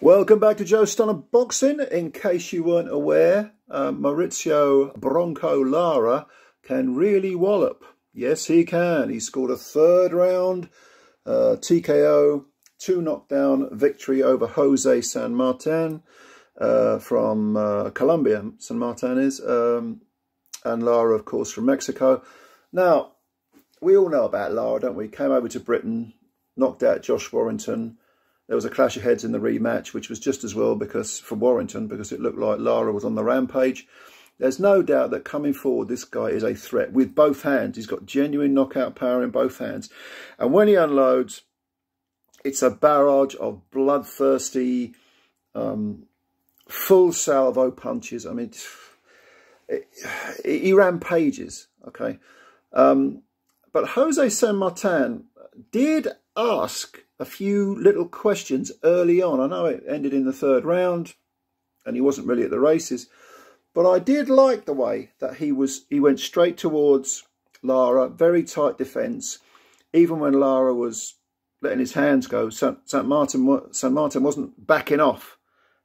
Welcome back to Joe Stunner Boxing. In case you weren't aware, Mauricio Bronco Lara can really wallop. Yes, he can. He scored a third round TKO, 2 knockdown victory over Jose Sanmartin from Colombia. Sanmartin is, and Lara, of course, from Mexico. Now, we all know about Lara, don't we? Came over to Britain, knocked out Josh Warrington. There was a clash of heads in the rematch, which was just as well for Warrington, because it looked like Lara was on the rampage. There's no doubt that coming forward, this guy is a threat with both hands. He's got genuine knockout power in both hands. And when he unloads, it's a barrage of bloodthirsty, full salvo punches. I mean, he rampages, okay? But Jose Sanmartin did ask a few little questions early on. I know it ended in the third round and he wasn't really at the races, but I did like the way that he went straight towards Lara, very tight defence. Even when Lara was letting his hands go, Sanmartin wasn't backing off.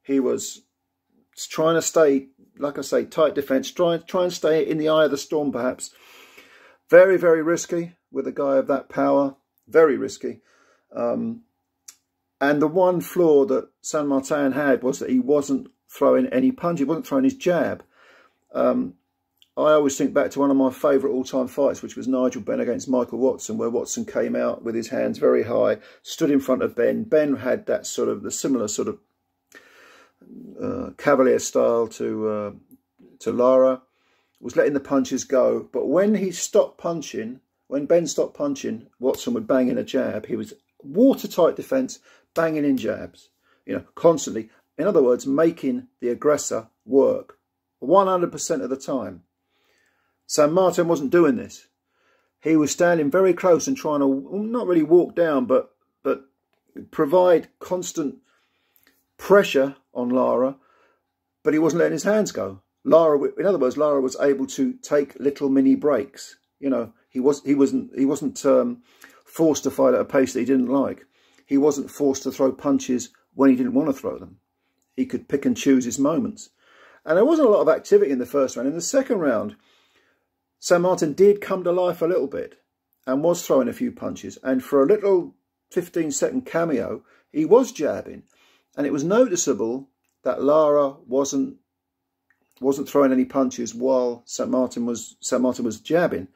He was trying to stay, like I say, tight defence, try and stay in the eye of the storm perhaps. Very, very risky with a guy of that power, very risky. And the one flaw that Sanmartin had was that he wasn't throwing any punch. He wasn't throwing his jab. I always think back to one of my favourite all-time fights, which was Nigel Benn against Michael Watson, where Watson came out with his hands very high, stood in front of Ben. Ben had that the similar sort of cavalier style to Lara, was letting the punches go. But when he stopped punching, when Ben stopped punching, Watson would bang in a jab. He was watertight defence, banging in jabs, you know, constantly. In other words, making the aggressor work 100% of the time. Sanmartin wasn't doing this. He was standing very close and trying to not really walk down, but provide constant pressure on Lara, but he wasn't letting his hands go. Lara, in other words, Lara was able to take little mini breaks. You know, he wasn't forced to fight at a pace that he didn't like. He wasn't forced to throw punches when he didn't want to throw them. He could pick and choose his moments. And there wasn't a lot of activity in the first round. In the second round, Sanmartin did come to life a little bit and was throwing a few punches. And for a little 15-second cameo, he was jabbing. And it was noticeable that Lara wasn't throwing any punches while Sanmartin was jabbing.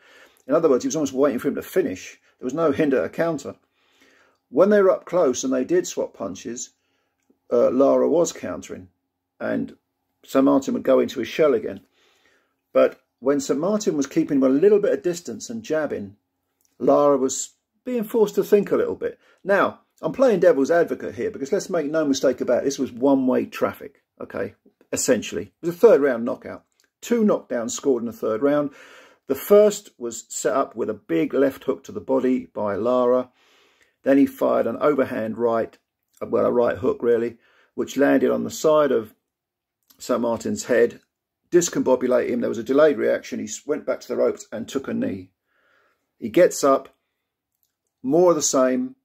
In other words, he was almost waiting for him to finish. There was no hint at a counter. When they were up close and they did swap punches, Lara was countering, and Sanmartin would go into his shell again. But when Sanmartin was keeping him a little bit of distance and jabbing, Lara was being forced to think a little bit. Now, I'm playing devil's advocate here, because let's make no mistake about it, this was one-way traffic, okay, essentially. It was a third round knockout. 2 knockdowns scored in the third round. The first was set up with a big left hook to the body by Lara. Then he fired an overhand right, well, a right hook really, which landed on the side of Sanmartin's head, discombobulated him. There was a delayed reaction. He went back to the ropes and took a knee. He gets up, more of the same.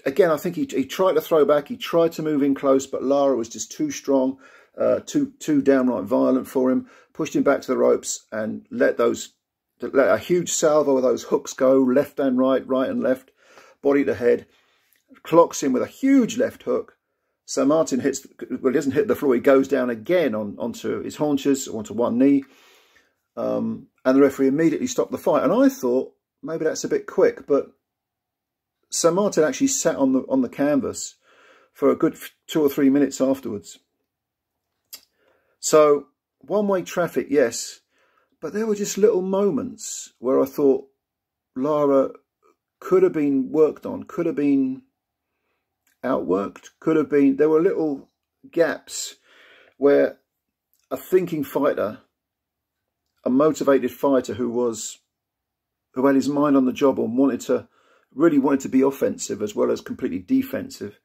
Again, I think he tried to throw back. He tried to move in close, but Lara was just too strong, too downright violent for him. Pushed him back to the ropes and let a huge salvo of those hooks go, left and right, right and left, body to head. Clocks him with a huge left hook. Sanmartin he doesn't hit the floor, he goes down again onto his haunches, onto one knee. And the referee immediately stopped the fight. And I thought, maybe that's a bit quick, but Sanmartin actually sat on the canvas for a good 2 or 3 minutes afterwards. So, one-way traffic, yes, but there were just little moments where I thought Lara could have been worked on, could have been outworked, there were little gaps where a thinking fighter, a motivated fighter who had his mind on the job and really wanted to be offensive as well as completely defensive,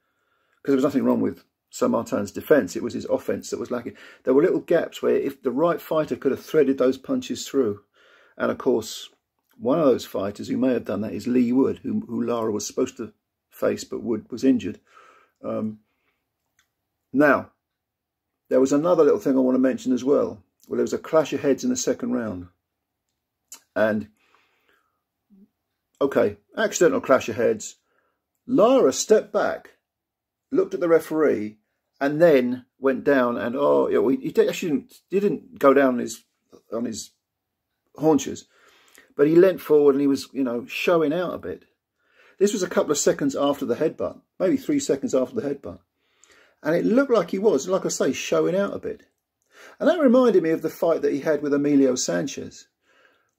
because there was nothing wrong with Sanmartin's defence, it was his offence that was lacking. There were little gaps where if the right fighter could have threaded those punches through. And of course, one of those fighters who may have done that is Lee Wood, who Lara was supposed to face, but Wood was injured. Now, there was another little thing I want to mention as well. Well, there was a clash of heads in the second round. And, okay, accidental clash of heads. Lara stepped back, looked at the referee, and then went down. And, he actually didn't go down on his haunches. But he leant forward and he was, showing out a bit. This was a couple of seconds after the headbutt, maybe 3 seconds after the headbutt. And it looked like he was, like I say, showing out a bit. And that reminded me of the fight that he had with Emilio Sanchez,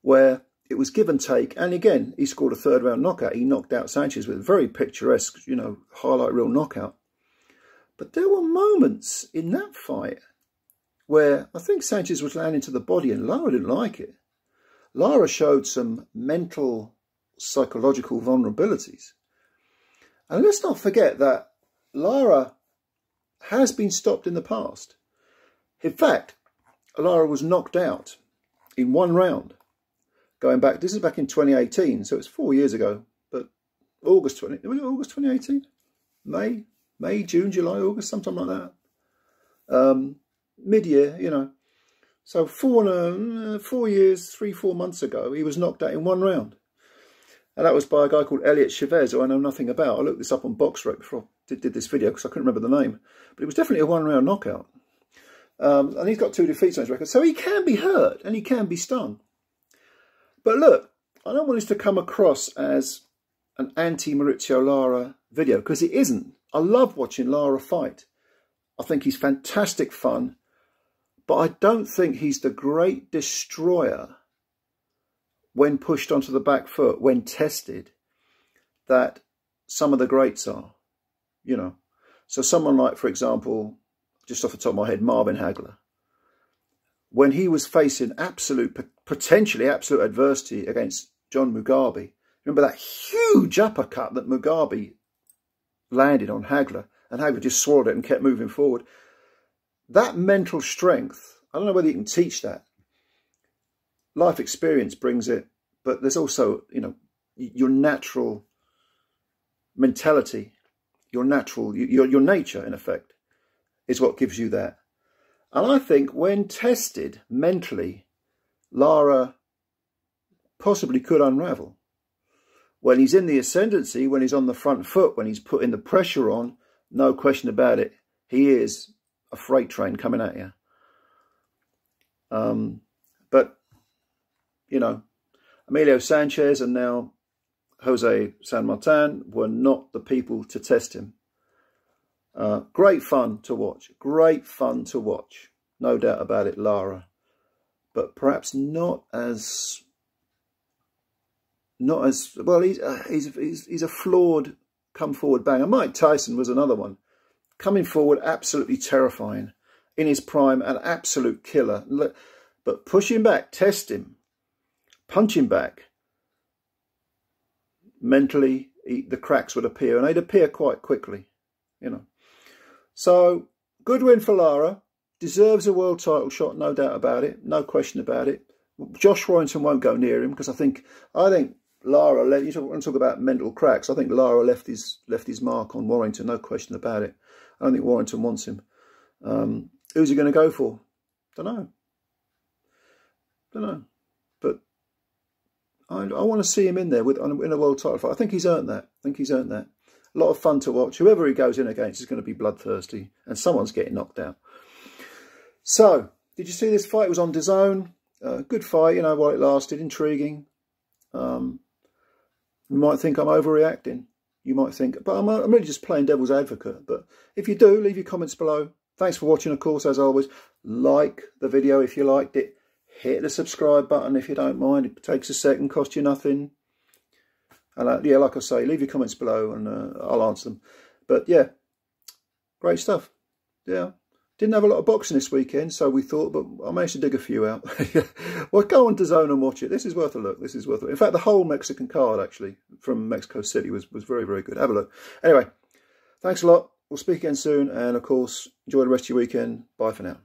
where it was give and take. And again, he scored a third round knockout. He knocked out Sanchez with a very picturesque, highlight reel knockout. But there were moments in that fight where I think Sanchez was landing to the body and Lara didn't like it. Lara showed some mental, psychological vulnerabilities. And let's not forget that Lara has been stopped in the past. In fact, Lara was knocked out in 1 round. Going back, this is back in 2018, so it's 4 years ago. But August 2018? May, June, July, August, something like that. Mid-year, So 4 years, 3-4 months ago, he was knocked out in 1 round. And that was by a guy called Elliot Chavez, who I know nothing about. I looked this up on BoxRec before I did this video because I couldn't remember the name. But it was definitely a 1 round knockout. And he's got 2 defeats on his record. So he can be hurt and he can be stung. But look, I don't want this to come across as an anti-Mauricio Lara video, because it isn't. I love watching Lara fight. I think he's fantastic fun. But I don't think he's the great destroyer when pushed onto the back foot, when tested, that some of the greats are, So someone like, for example, just off the top of my head, Marvin Hagler. When he was facing potentially absolute adversity against John Mugabe, remember that huge uppercut that Mugabe landed on Hagler, and Hagler just swallowed it and kept moving forward. That mental strength, I don't know whether you can teach that. Life experience brings it, but there's also, your natural mentality, your nature, in effect, is what gives you that. And I think when tested mentally, Lara possibly could unravel. When he's in the ascendancy, when he's on the front foot, when he's putting the pressure on, no question about it, he is a freight train coming at you. But, Emilio Sanchez and now Jose Sanmartin were not the people to test him. Great fun to watch. Great fun to watch. No doubt about it, Lara. But perhaps not as well. He's a flawed come forward banger. Mike Tyson was another one. Coming forward, absolutely terrifying. In his prime, an absolute killer. But push him back, test him, punch him back. Mentally, the cracks would appear, and they'd appear quite quickly, So, good win for Lara. Deserves a world title shot, no doubt about it. No question about it. Josh Warrington won't go near him because I think Lara, you want to talk about mental cracks, I think Lara left his mark on Warrington, no question about it. I don't think Warrington wants him. Who's he going to go for? Don't know. But I want to see him in there in a world title fight. I think he's earned that. A lot of fun to watch. Whoever he goes in against is going to be bloodthirsty, and someone's getting knocked out. So, did you see this fight? It was on DAZN. Good fight, while it lasted. Intriguing. You might think I'm overreacting. You might think, but I'm really just playing devil's advocate. But if you do, leave your comments below. Thanks for watching, of course, as always. Like the video if you liked it. Hit the subscribe button if you don't mind. It takes a second, costs you nothing. And yeah, like I say, leave your comments below and I'll answer them. But yeah, great stuff. Yeah. Didn't have a lot of boxing this weekend, so we thought, but I managed to dig a few out. Well, go on DAZN and watch it. This is worth a look. In fact, the whole Mexican card, actually, from Mexico City was very, very good. Have a look. Anyway, thanks a lot. We'll speak again soon. And, of course, enjoy the rest of your weekend. Bye for now.